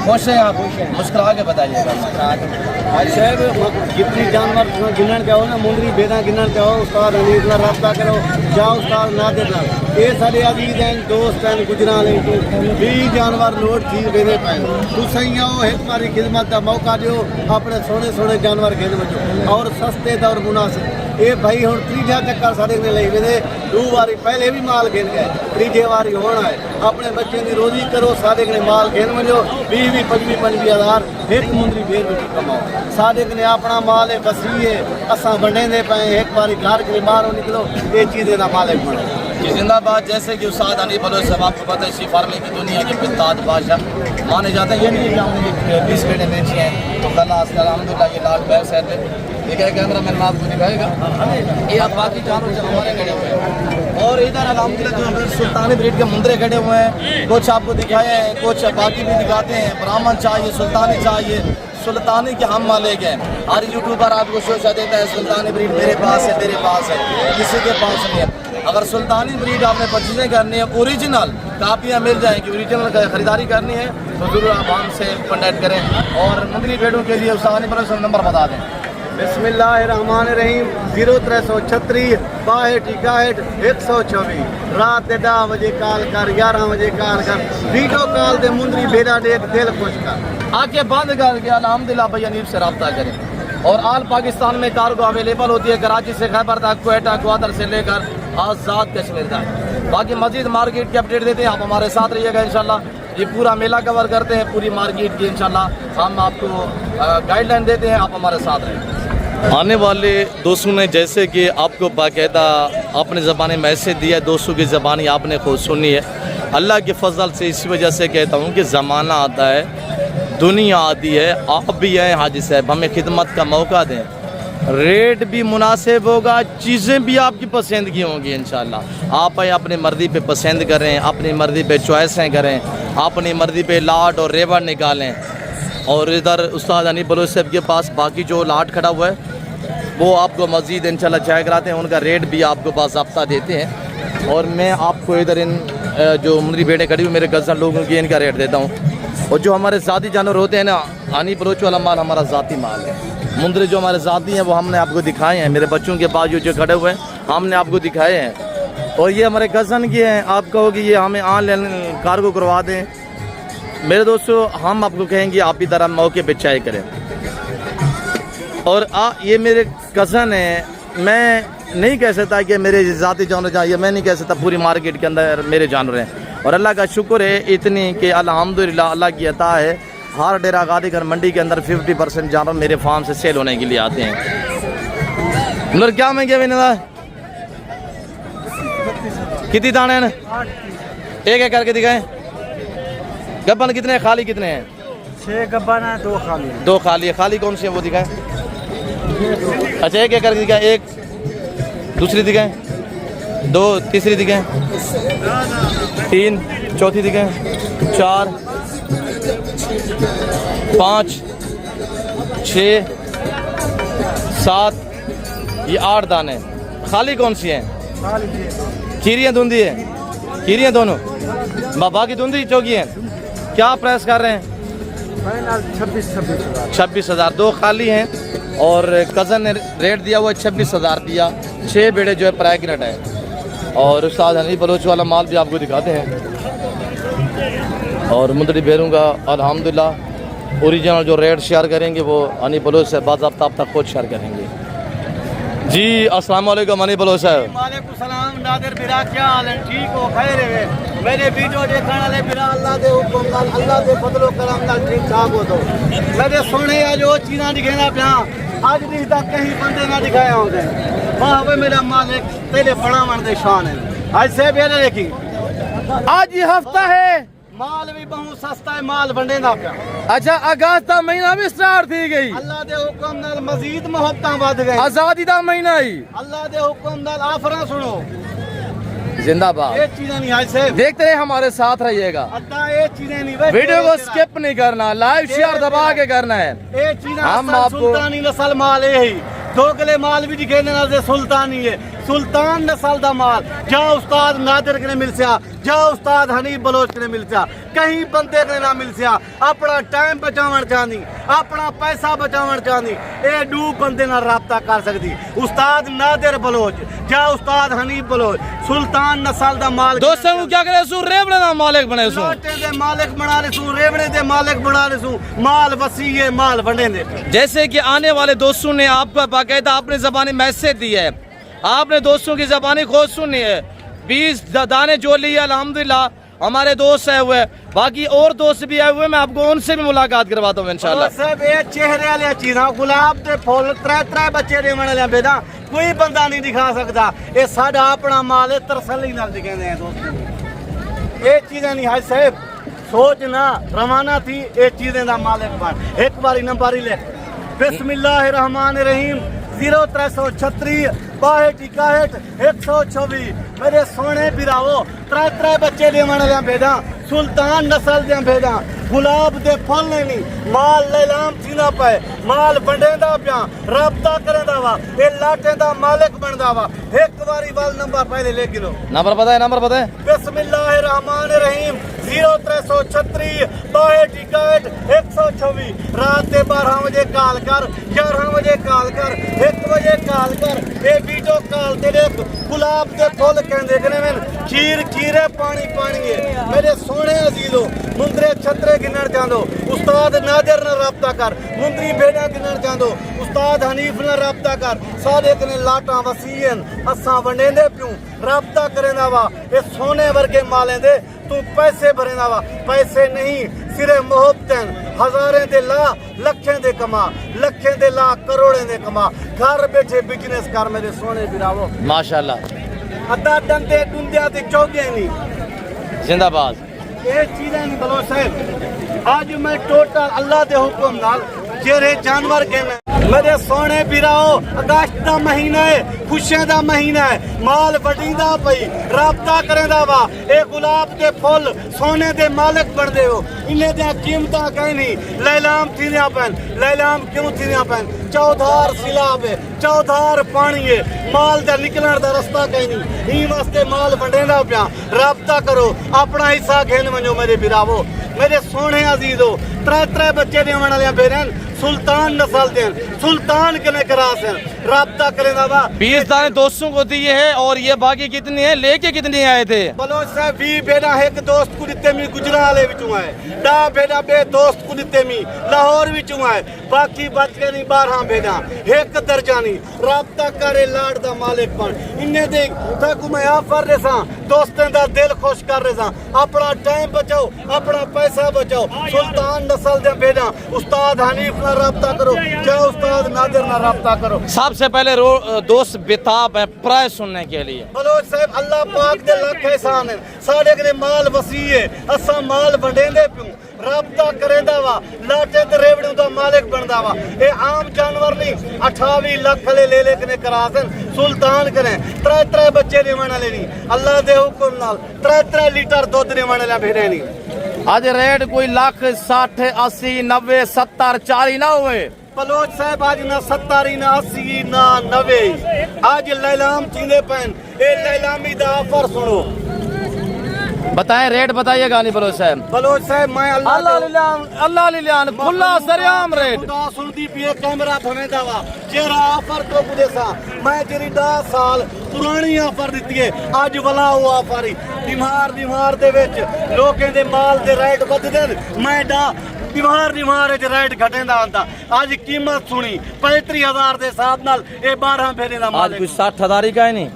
खुश हैं आप? मुस्कुरा के बताइएगा। जितनी जानवर गिनन क्या हो ना, मुंदरी बेदा गिनन क्या हो, उसका इतना रब्ता करो क्या उसका ना देना। ये सारे अजीज हैं, दोस्त हैं, गुजरान हैं, भी जानवर लोड थी बेदे पे तुम आओ, एक बारी खिदमत का मौका दो, अपने सोने सोने जानवर गिन बचो और सस्ते और मुनासिब। ये भाई हम तीजा चक्कर साढ़े ने ले वेदे, 2 बारी पहले भी माल गिन गए, तीजे बारी होना है। अपने बच्चे की रोजी करो, साढ़े ने माल गिन बचो, 20-25 हज़ार एक मुंदरी बेर में कमाओ। साढ़े ने अपना माल है, बसी है, असा बने पे एक बारी घर के बाहर निकलो, ये चीज़ें ना मालिक बनो। जिंदाबाद। जैसे कि उस्ताद अली बलोच साहब, आपको पता है शी फार्मिंग की दुनिया के पिताद बादशाह माने जाते हैं। ये नहीं कि हमने 20 बेटे बेची हैं तो अलहमदुलिल्लाह ये लाख बैग शहर में ठीक है। कैमरा मैन आपको दिखाएगा, ये आप बाकी जानवर जो हमारे खड़े हुए हैं। और इधर अलहमदुलिल्लाह जो सुल्तानी ब्रीड के मुंदरे खड़े हुए हैं, कुछ आपको दिखाए हैं, कुछ बाकी भी दिखाते हैं। ब्राह्मण चाहिए, सुल्तानी चाहिए, सुल्तानी के हम मालिक हैं। हर यूट्यूबर आपको शोशा देता है सुल्तानी ब्रीड मेरे पास है, तेरे पास है, किसी के पास नहीं है। अगर सुल्तानी ब्रीड आपने परचेजिंग करनी है, ओरिजिनल कापियाँ मिल जाएंगी, ओरिजिनल खरीदारी करनी है तो जरूर आप हमसे कॉन्टैक्ट करें। और मुंदरी भेड़ों के लिए उस्ताद अली बलोच नंबर बता दें। बिस्मिल्लाहिर्रहमानिर्रहीम 0336 62 124। रात के 10 बजे कॉल कर, 11 बजे कॉल कर, वीडियो कॉल दे मुंदरी बेड़ा देख दिल खुश कर। आके बंद करके अल्हम्दुलिल्लाह भाई अनीब से रब्ता करें। और आल पाकिस्तान में कार्गो अवेलेबल होती है, कराची से खैबर तक, क्वेटा ग्वादर से लेकर आज़ाद कश्मीर तक। बाकी मजीद मार्केट की अपडेट देते हैं, आप हमारे साथ रहिएगा इंशाल्लाह। ये पूरा मेला कवर करते हैं, पूरी मार्केट की इंशाल्लाह हम आपको गाइडलाइन देते हैं, आप हमारे साथ रहें। आने वाले दोस्तों ने जैसे कि आपको बाकायदा अपने ज़बानी मैसेज दिया, दोस्तों की ज़बानी आपने खुद सुनी है। अल्लाह के फजल से इस वजह से कहता हूँ कि ज़माना आता है, दुनिया आती है, आप भी हैं हाजी साहब, हमें खिदमत का मौका दें, रेट भी मुनासिब होगा, चीज़ें भी आपकी पसंद की होंगी इंशाल्लाह। आप अपनी मर्ज़ी पे पसंद करें, अपनी मर्ज़ी पे चॉइसें करें, अपनी मर्ज़ी पे लाट और रेवर निकालें। और इधर उस्ताद अली बलोच साहब के पास बाकी जो लाट खड़ा हुआ है वो आपको मज़ीद इंशाल्लाह चाय कराते हैं, उनका रेट भी आपको बाज़ाब्ता देते हैं। और मैं आपको इधर इन जो मुंदरी भेड़ें खड़ी हुई मेरे गज़न लोगों की, इनका रेट देता हूँ। और जो हमारे ज़ाती जानवर होते हैं ना, अली बलोच वाला माल हमारा ज़ाती माल है। मुंदरे जो हमारे ज़ाती हैं वो हमने आपको दिखाए हैं, मेरे बच्चों के पास जो खड़े हुए हैं हमने आपको दिखाए हैं। और ये हमारे गज़न के हैं, आप कहोगे ये हमें ऑनलाइन कार्गो करवा दें, मेरे दोस्तों हम आपको कहेंगे आप ही तरह मौके पे चाय करें। और ये मेरे कज़न हैं, मैं नहीं कह सकता कि मेरे ज़ाती जानवर चाहिए, मैं नहीं कह सकता, पूरी मार्केट के अंदर मेरे जानवर हैं। और अल्लाह का शुक्र है इतनी कि अल्हम्दुलिल्लाह अल्लाह की अता है, हर डेरा गादीगर मंडी के अंदर 50% जानवर मेरे फार्म से सेल होने के लिए आते हैं। मतलब क्या महंगे भी ना, कितनी दाने हैं? एक एक करके दिखाएं। गब्बन कितने हैं, खाली कितने हैं? 6 गब्बन है, 2 खाली है। 2 खाली है, खाली कौन सी है वो दिखाएं। अच्छा एक एक करके दिखाएं, एक दूसरी दिखाएं, 2 तीसरी दिखाएं, 3 चौथी दिखाएं, 4 5 6 7 ये 8 दाने। खाली कौन सी हैं? खीरियाँ धुंधी है, खीरियाँ दोनों, बाकी धुंधी चौकी हैं। क्या प्राइस कर रहे हैं? 26,000। 2 खाली हैं और कज़न ने रेट दिया हुआ है 26,000 रुपया। 6 बेड़े जो है प्रेग्नेंट है। और उस्ताद अली बलोच वाला माल भी आपको दिखाते हैं। और मुंदरी भेड़ों का अल्हम्दुलिल्लाह ओरिजिनल जो रेट शेयर करेंगे वो अली बलोच से बाज़ाब्ता आप तक खुद शेयर करेंगे। जी अस्सलाम वालेकुम अली बलोच साहब। वालेकुम सलाम नादिर बिरा, क्या हाल है? ठीक हो, खैर है? मेरे वीडियो देखने वाले बिरा अल्लाह दे हुक्म नाल, अल्लाह दे फजलो करम नाल ठीक ठाक हो दो। मेरे सोने आज वो चीज़ां दिखाना पिया, आज भी तक कहीं बंदे ना दिखाया होंगे। वाह वे मेरा मालिक, तेरे बड़ा मन दे शान है। आज से बेले देखी, आज ये हफ्ता है, माल भी बहुत सस्ता है, माल बंडे ना पिया। अच्छा अगस्त का महीना भी स्टार्ट थी गई, अल्लाह दे हुक्म नाल मजीद मोहब्बतां बढ़ गई। आज़ादी का महीना ही, अल्लाह दे हुक्म नाल आफरा सुनो, जिंदाबाद। ये चीजें नहीं आज से देखते रहे, हमारे साथ रहिएगा। अद्दा ये चीजें नहीं भाई, वीडियो को स्किप नहीं करना, लाइव शेयर दबा के करना है। ये चीजें हम हम आपको- सुल्तानी नस्ल माल यही दोगले माल भी दिखे ना से सुल्तानी है, सुल्तान नस्ल दा माल। जा उस्ताद नादिर के मिल सा, जा उस्ताद हनीफ बलोच के मिल सा, कहीं बंदे के ना मिल सा। अपना टाइम बचावन चाहनी, अपना पैसा बचावन चाहनी, ए डू बंदे ना राब्ता कर सकती। उस्ताद नादिर बलोच, जा उस्ताद हनीफ बलोच, सुल्तान नस्ल दा माल। दोस्तों को क्या करे सू रेवड़े ना मालिक बने सू, लोटे दे मालिक बना ले सू, रेवड़े दे मालिक बना ले सू। माल वसी है, माल बने दे। जैसे कि आने वाले दोस्तों ने आपको बाकायदा अपने जबानी मैसेज दी है, आपने दोस्तों की जबानी खोज सुनी है। 20 दाने जो लिए अल्हम्दुलिल्लाह, हमारे दोस्त आए हुए, बाकी और दोस्त भी आए हुए, मैं आपको उनसे भी मुलाकात करवाता हूँ इंशाल्लाह। सब ये चेहरे वाली चीज़ां, गुलाब के फुल, त्रै बच्चे देवन वाले बेटा कोई बंदा नहीं दिखा सकता। ये साडा अपना माल है, तरसली नाल दिखाते हैं दोस्तों। ये चीज़ें नहीं है साहब, सोचना रवाना थी ये चीज़ें दा मालिक बन। एक बारी नंबर ही ले, बिस्मिल्लाहिर्रहमानिर्रहीम 0336 62 124। मेरे सोने बिरावो, त्रै बच्चे देवन वाले बेटा, सुल्तान नस्ल दे बेटा, गुलाब दे फल नहीं, माल लैलाम थीना पे, माल बंडेंदा पिया, राब्ता करेंदा वा, ये लाटे दा मालिक बनदा वा। एक बारी वाल नंबर पहले ले गिनो, नंबर पता है, नंबर पता है। बिस्मिल्लाहिर्रहमानिर्रहीम 0336 62 124। रात के 12 बजे कॉल कर, 11 बजे कॉल कर, 1 बजे कॉल कर। ये वीडियो कॉल ते देख, गुलाब के फुल कहंदे कने में खीर खीरे पानी पानी है। मेरे सोने अजीजो, मुंदरे छतरे गिनण चाहंदो, उस्ताद नादिर नाल राब्ता कर। मुंदरी बेड़ा गिनण चाहंदो, उस्ताद हनीफ नाल राब्ता कर। सारे कने लाटां वसीयन, असां वंडेंदे पियूं, राब्ता करेंदा वा। ये सोने वर्गे मालें दे तू पैसे भरेंदा वा, पैसे नहीं सिरे मोहब्बतन। हजारें दे ला, लखें दे कमा, लखें दे ला, करोड़ें दे कमा। घर बैठे बिजनेस कर मेरे सोने बिरावो। माशाल्लाह, अद्धा डंडे डुंडिया ते चौके नहीं, जिंदाबाद। ये चीजें नहीं बलो साहब। आज मैं टोटल अल्लाह के हुक्म नाल जेरे जानवर कहना मेरे सोने बिराओ, अगस्त का महीना है, खुशियां का महीना है, माल वडींदा पई, राब्ता करेंदा वा। ए गुलाब के फुल सोने दे मालिक बनदे हो, इन्हें दे कीमतां कहीं नहीं। लैलाम थीनिया पैन, लैलाम क्यों थीनिया पैन? चौधार सिलाब है, चौधार पानी है, माल दा निकलण दा रास्ता कहीं नहीं। ई वास्ते माल वंडेंदा पिया, राब्ता करो, अपना हिस्सा घेन वञो मेरे बिरावो। मेरे सोने अजीजो, त्रै बच्चे देवन वाले बेरन, सुल्तान नस्ल दे, सुल्तान कने करास है, राब्ता करेंदा वा। 20 दाने दोस्तों को दिए हैं, और ये बाकी कितनी है, लेके कितनी आए थे? बलोच साहब 20 बेटा एक दोस्त को दिते मी गुजराले विचों आए, 10 बेटा बे दोस्त को दिते मी लाहौर विचों आए, बाकी बच के नहीं 12 बेटा, एक दर्जा नहीं। राब्ता करे लाड दा मालिक बन। इन्ने देख तक मैं ऑफर दे सा, दोस्तें दा दिल खुश कर रहे सा। अपना टाइम बचाओ, अपना पैसा बचाओ। सुल्तान नस्ल दे बेटा, उस्ताद हनीफ ना राब्ता करो, चाहे उस्ताद नादिर ना राब्ता करो। सबसे पहले दोस्त बेताब है प्राइस सुनने के लिए। बलोच साहब अल्लाह पाक दे लख एहसान है, साडे कने माल वसी है, असा माल वंडेंदे पियूं, राब्ता करेंदा वा। लाटे ते रेवड़ियों दा मालिक बनदा वा। ए आम जानवर नहीं, 28 लाख ले ले कने करासन, सुल्तान कने त्रै बच्चे देवन वाले नहीं। अल्लाह दे हुक्म नाल 3 लीटर दूध देवन वाले भेड़े नहीं। आज रेट कोई लाख 60 80 90 70 40 ना हुए। बलोच साहब आज ना 70 ना 80 ना 90, आज लैलाम थींदे पैन। ए लैलामी दा ऑफर सुनो, बताएं रेट बताइएगा नहीं बलोच साहब। बलोच साहब मैं अल्लाह लिलान खुला सरेआम रेट। खुदा सुनदी पिए कैमरा भवेंदा वा। जेरा ऑफर तो बुदेसा, मैं जेरी 10 साल पुरानी ऑफर दित्ती है, आज वाला वो ऑफर ही। बीमार दे विच लोकें दे माल दे रेट वधदे, मैं बीमार रेट घटेंदा आंदा। आज कीमत सुनी 35,000 दे हिसाब नाल ए 12 फेरे दा माल। आज कुछ 60,000 का ही नहीं,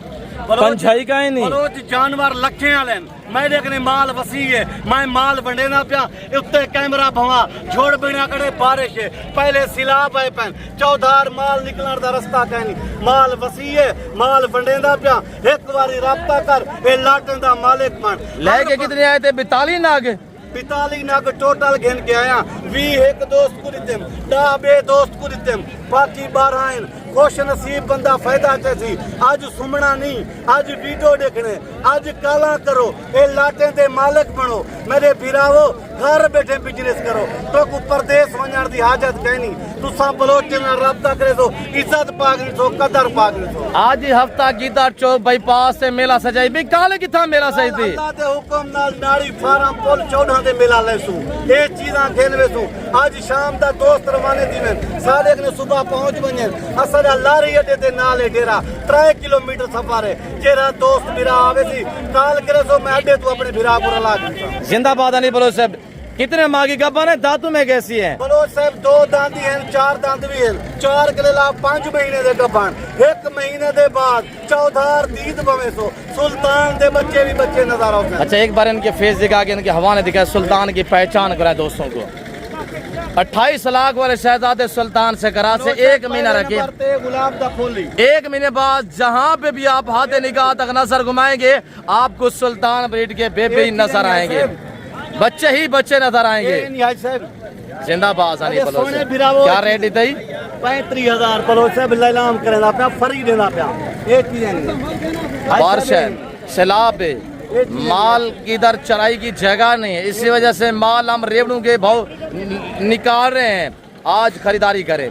5 का ही नहीं। बलोच जानवर लखे वाले मेरे कने माल वसी है, मैं माल वंडेना पिया। उत्ते कैमरा भवा, झोड़ बिना कड़े बारिश है, पहले सिलाब है पैन, चौधार माल निकलण दा रास्ता कहनी। माल वसी है, माल वंडेंदा पिया, एक बारी राब्ता कर, ए लाटन दा मालिक बन। लेके कितने आए थे? 42 नाग। 45 नाग टोटल गिन के आया। 20 एक दोस्त को दिते, 10 बे दोस्त को दिते, बाकी 12 हैं। खुश नसीब बंदा फायदा सी अज सुमना नहीं, अज वीडियो देखने, अज काला करो, ये लाटे दे मालिक बनो। मेरे वीरावो घर बैठे बिजनेस करो, तो को परदेस वजन की हाजत कहनी। तुसा बलोच नाल रब्ता करे तो इज्जत पागनी सो, कदर पागनी सो। आज ही हफ्ता गीदड़ चौक बाईपास से मेला सजाई भी काले किथा मेला सही थी। अल्लाह दे हुक्म नाल नाड़ी फार्म पुल 14 दे मेला लेसू, ये चीज़ां खेलवे सू। आज शाम दा दोस्त रवाने थी सारे ने सुबह पहुंच वने। असा लारी अड्डे दे नाल है डेरा 3 किलोमीटर सफर है। जेरा दोस्त मेरा आवे सी काल करे सो मैं अड्डे तो अपने भिरा को ला दूंगा। जिंदाबाद अली बलोच साहब। कितने मागी गब्बन है, दांतों में कैसी है? बलोच साहब 2 दांती हैं, 4 दांत भी हैं। 4 किले ला 5 महीने दे गब्बन, 1 महीने दे बाद चौधार दीद बवे सो। सुल्तान दे बच्चे भी बच्चे नजर आते हैं। अच्छा, एक बार इनके फेस दिखा के इनके हवा ने दिखाया, सुल्तान की पहचान कराए दोस्तों को। 28 लाख वाले शहजादे सुल्तान से करा से 1 महीना रखे, गुलाब दा फूली 1 महीने बाद जहां पे भी आप हाथ निगाह तक नजर घुमाएंगे आपको सुल्तान ब्रीड के बेबी ही नजर आएंगे, बच्चे ही बच्चे नजर आएंगे। जिंदाबाद अली बलोच सोने साहब। बिरावो क्या रेट दी थी? 35,000 बलोच साहब लाम करेंदा पे फरी देना पे। एक चीज नहीं बारिश है, सैलाब है, माल की इधर चराई की जगह नहीं है, इसी वजह से माल हम रेवड़ों के भाव निकाल रहे हैं। आज खरीदारी करें,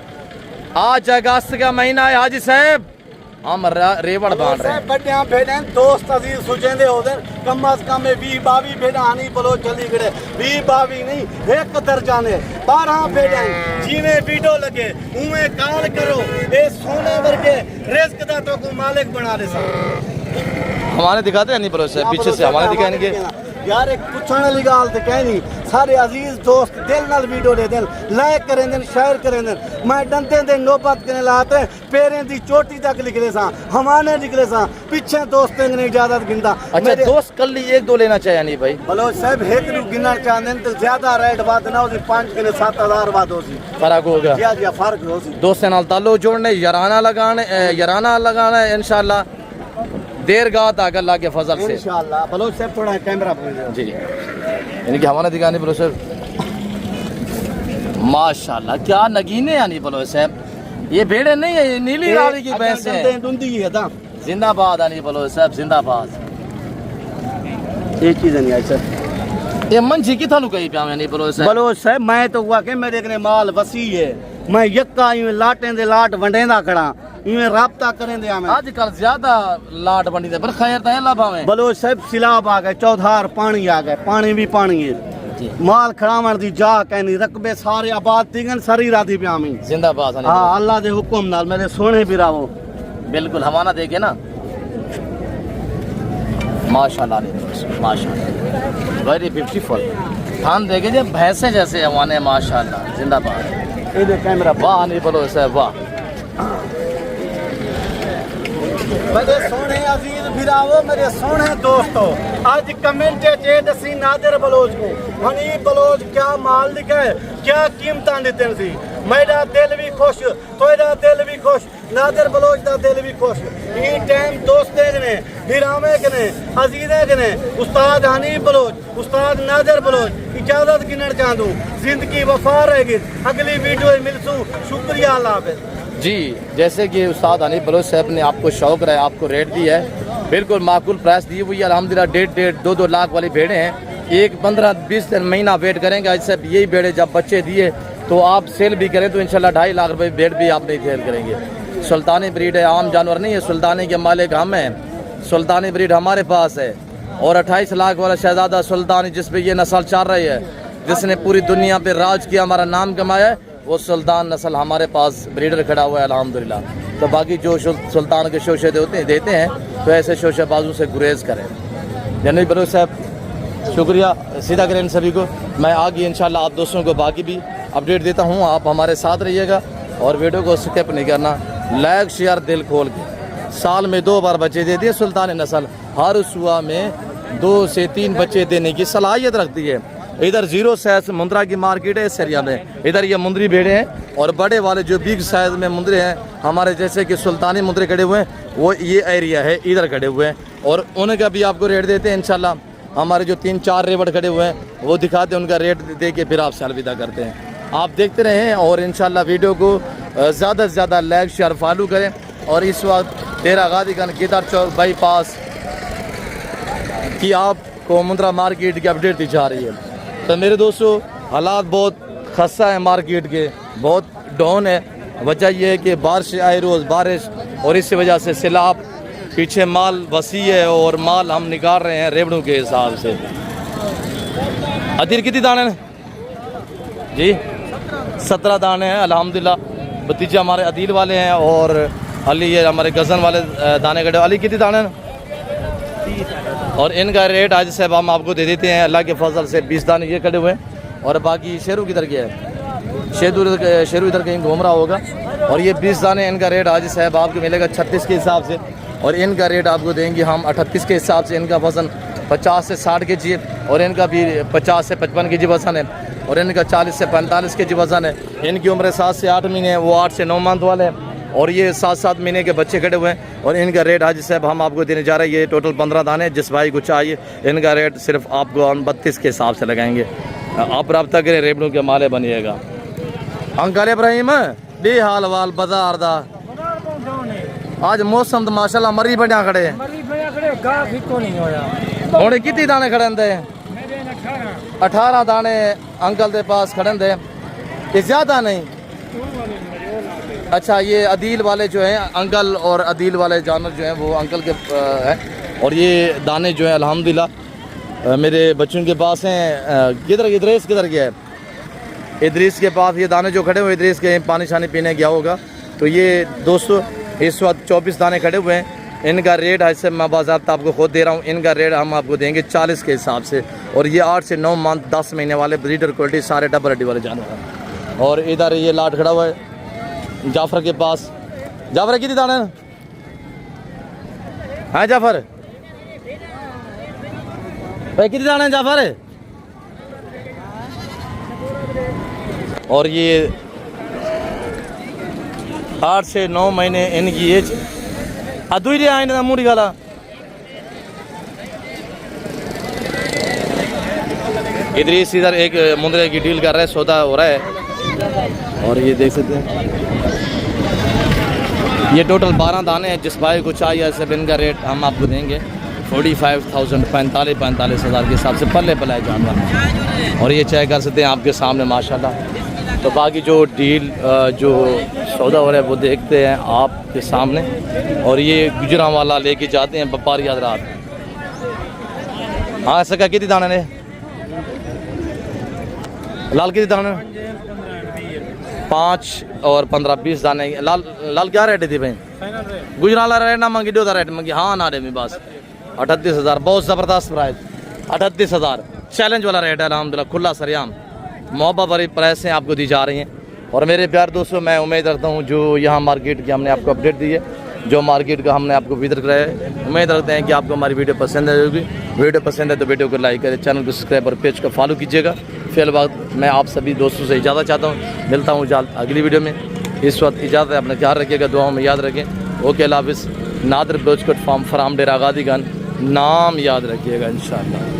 आज अगस्त का महीना है हाजी साहब, हम रेवड़ बांट रहे हैं। बड़िया भेड़े दोस्त अजीज सुचेंदे होते कम अज कम 20-22 भेड़ा आनी बोलो चली गए 20-22 नहीं 1 दर्जा ने 12 भेड़ा जीवे वीडियो लगे उमें काल करो। ये सोने वर्गे रिस्क दा तो को मालिक बना दे सा। हमारे दिखाते हैं नहीं बलोच साहब, पीछे से हमारे दिखाएंगे यार। एक पूछने वाली गाल तो कहनी सारे अजीज दोस्त दिल नाल वीडियो दे देन, लाइक करें देन, शेयर करें देन। मैं डंडे दे नौबत करने लाते पैरें दी चोटी तक निकले सा, हमारे निकले सा, पीछे दोस्तें ने इजाजत गिनता। अच्छा, दोस्त कल ली 1-2 लेना चाहिए नहीं भाई? बलोच साहब एक भी गिनना चाहते तो ज्यादा रेट बात ना होती, 5 के 7,000 बात होती, फर्क होगा। जी फर्क होती। दोस्तों नाल ताल्लुक जोड़ने, याराना लगाना है इंशाल्लाह। देर गात आकर अल्लाह के फजल से इंशाल्लाह। बलोच साहब थोड़ा कैमरा जी इनकी हमारा दिखाने बलोच साहब। माशाल्लाह क्या नगीने यानी बलोच साहब, ये भेड़े नहीं है, ये नीली रावी की भैंस है। जिंदाबाद आनी बलोच साहब, जिंदाबाद। ये चीज नहीं आई सर, ये मंझी की थानू कही प्या नहीं बलोच साहब? बलोच साहब मैं तो हुआ के मेरे कने माल वसी है, मैं यक्का यूं लाटें दे लाट वंडेंदा खड़ा यूं राब्ता करें दे। मैं आजकल ज्यादा लाट बंडी दे पर खैर तो है लाभा में। बलोच साहब सिलाब आ गए, चौधार पानी आ गए, पानी भी पानी है। माल खड़ावन दी जा कहनी रकबे सारे आबाद तीगन सरी राधी प्या में। जिंदाबाद। हां अल्लाह दे हुक्म नाल मेरे सोने बिरावो बिल्कुल हमारा देखे ना। माशाल्लाह नहीं माशाल्लाह, वेरी ब्यूटीफुल थान देखे जे भैंसे जैसे हमारे माशाल्लाह। जिंदाबाद। ये दे कैमरा वाह नहीं बोलो साहब, वाह। मेरे सोने अजीज बिरावो, मेरे सोने दोस्तों, आज कमेंट चे दसी नादिर बलोच को हनी बलोच क्या माल लिखा है, क्या कीमत देते सी। मेरा दिल भी खुश, तेरा दिल भी खुश, नादिर बलोच दा दिल भी खुश। ये टाइम दोस्ते ने, बिरामे ने, अजीजे ने, उस्ताद हनी बलोच, उस्ताद नादिर बलोच इजाजत गिनना चाहूँ। जिंदगी वफा रहेगी, अगली वीडियो मिलसूँ। शुक्रिया, अल्लाह हाफ़िज़। जी जैसे कि उस्ताद हनीफ बलोच साहब ने आपको शौक रहा है, आपको रेट दिया है, बिल्कुल माकूल प्राइस दी हुई है। अल्हम्दुलिल्लाह 1.5-2 लाख वाली भेड़े हैं। एक 15-20 महीना वेट करेंगे आज साहब, यही भेड़े जब बच्चे दिए तो आप सेल भी करें तो इंशाल्लाह 2.5 लाख रुपए भेड़ भी आप नहीं सेल करेंगे। सुल्तानी ब्रीड है, आम जानवर नहीं है। सुल्तानी के मालिक हम हैं, सुल्तानी ब्रीड हमारे पास है। और 28 लाख वाला शहजादा सुल्तानी जिस पे ये नस्ल चल रही है, जिसने पूरी दुनिया पे राज किया, हमारा नाम कमाया है, वो सुल्तान नस्ल हमारे पास ब्रीडर खड़ा हुआ है अल्हम्दुलिल्लाह। तो बाकी जो सुल्तान के शोशे देते हैं तो ऐसे शोशेबाजों से गुरेज करें। जनरल बलोच साहब शुक्रिया, सीधा करें इन सभी को। मैं आगे इंशाल्लाह आप दोस्तों को बाकी भी अपडेट देता हूँ, आप हमारे साथ रहिएगा और वीडियो को स्किप नहीं करना, लाइक शेयर दिल खोल के। साल में 2 बार बच्चे देती है सुल्तानी नस्ल, हर सुबह में 2 से 3 बच्चे देने की सलाहियत रखती है। इधर 0 साइज मुंद्रा की मार्केट है इस एरिया में, इधर ये मुंद्री भेड़े हैं और बड़े वाले जो बिग साइज में मुंद्रे हैं हमारे जैसे कि सुल्तानी मुंद्रे खड़े हुए हैं, वो ये एरिया है इधर खड़े हुए हैं। और उनका भी आपको रेट देते हैं इंशाल्लाह। हमारे जो 3-4 रेवड़ खड़े हुए हैं वो दिखाते हैं, उनका रेट दे के फिर आपसे अलविदा करते हैं। आप देखते रहें और इंशाल्लाह वीडियो को ज़्यादा से ज़्यादा लाइक शेयर फॉलो करें। और इस वक्त डेरा गादी खान केदार चौक बाईपास की आपको मुंद्रा मार्केट की अपडेट दी जा रही है। तो मेरे दोस्तों हालात बहुत खस्ता है, मार्केट के बहुत डाउन है। वजह यह है कि बारिश आए रोज़ बारिश, और इस वजह से सैलाब, पीछे माल वसी है और माल हम निकाल रहे हैं रेवड़ों के हिसाब से। अदील कितनी दाने जी? 17 दाने हैं अल्हम्दुलिल्लाह। भतीजा हमारे अदील वाले हैं और अली ये हमारे गज़न वाले दाने कटे। अली कितनी दाने हैं? और इनका रेट आज साहब हम आपको दे देते हैं अल्लाह के फजल से। 20 दाने ये कटे हुए हैं। और बाकी शेरू किधर गया है? शेरू इधर कहीं घूम रहा होगा। और ये 20 दाने इनका रेट आज साहब आपको मिलेगा 36 के हिसाब से। और इनका रेट आपको देंगे हम 38 के हिसाब से। इनका वज़न 50 से 60 के जी और इनका भी 50 से 55 के जी वज़न है। और इनका 40 से 45 के जी वज़न है। इनकी उम्र 7 से 8 महीने है, वो 8 से 9 मंथ वाले हैं। और ये 7-7 महीने के बच्चे खड़े हुए हैं। और इनका रेट आज साहब हम आपको देने जा रहे हैं। ये टोटल 15 दाने, जिस भाई को चाहिए इनका रेट सिर्फ आपको 32 के हिसाब से लगाएंगे। आप रब्ता करें, रेबड़ों के माले बनिएगा। अंकल इब्राहिम डी हाल वाल बाजार दा आज मौसम तो माशाल्लाह मरी बढ़िया खड़े हैं। हुणे कितनी दाने खड़े हैं? 18 दाने अंकल के पास खड़े हैं। ये ज़्यादा नहीं। अच्छा, ये अदील वाले जो हैं अंकल और अदील वाले जानवर जो हैं वो अंकल के हैं। और ये दाने जो हैं अल्हम्दुलिल्लाह मेरे बच्चों के पास हैं। किधर इदरीस किधर गया है? इदरीस के पास ये दाने जो खड़े हुए, इदरीस के पानी शानी पीने गया होगा। तो ये दोस्तों इस वक्त 24 दाने खड़े हुए हैं। इनका रेट ऐसे मैं बाज़ाब्ता आपको खुद दे रहा हूँ। इनका रेट हम आपको देंगे 40 के हिसाब से। और ये 8 से 9 मंथ 10 महीने वाले ब्रीडर क्वालिटी सारे डबल हड्डी वाले जानवर हैं। और इधर ये लाट खड़ा हुआ है जाफ़र के पास। जाफ़र कितनी दाने हैं जाफ़र भाई? कितनी दाने हैं जाफ़र? और ये 8 से 9 महीने इनकी एज। अदुई आए मूड़ी गाला इदरीस इधर एक मुंद्रे की डील कर रहा है, सौदा हो रहा है। और ये देख सकते हैं ये टोटल 12 दाने हैं। जिस भाई को चाहिए सब इनका रेट हम आपको देंगे 45,000 45,000 के हिसाब से पल्ले पलाए जानवर। और ये चेक कर सकते हैं आपके सामने माशाल्लाह। तो बाकी जो डील जो सौदा हो रहा है वो देखते हैं आपके सामने। और ये गुजरांवाला लेके जाते हैं व्यापारी हज़रात। हाँ सका कितनी दाने ने? लाल कितनी दाने? 5 और 15-20 दाने। लाल लाल क्या रेट थी भाई? गुजरांवाला रेट ना मंगी, 2 रेट मंगी। हाँ ना रे मैं बस 38,000 बहुत ज़बरदस्त प्राइस। 38,000 चैलेंज वाला रेट है अल्हम्दुलिल्लाह, खुला सरेआम मोहब्बत भरी प्राइस से आपको दी जा रही हैं। और मेरे प्यार दोस्तों मैं उम्मीद रखता हूँ जो यहाँ मार्केट की हमने आपको अपडेट दी है, जो मार्केट का हमने आपको विजिट कराया है, उम्मीद रखते हैं कि आपको हमारी वीडियो पसंद आएगी। वीडियो पसंद है तो वीडियो को लाइक करें, चैनल को सब्सक्राइब और पेज को फॉलो कीजिएगा। फिलहाल मैं आप सभी दोस्तों से इजाज़त चाहता हूँ, मिलता हूँ जल्द अगली वीडियो में। इस वक्त इजाज़त है, अपना ख्याल रखिएगा, दुआओं में याद रखें। ओके अल्लाह हाफ़िज़। नादिर बलोच कोट फार्म डेरा गादी खान नाम याद रखिएगा इंशाअल्लाह।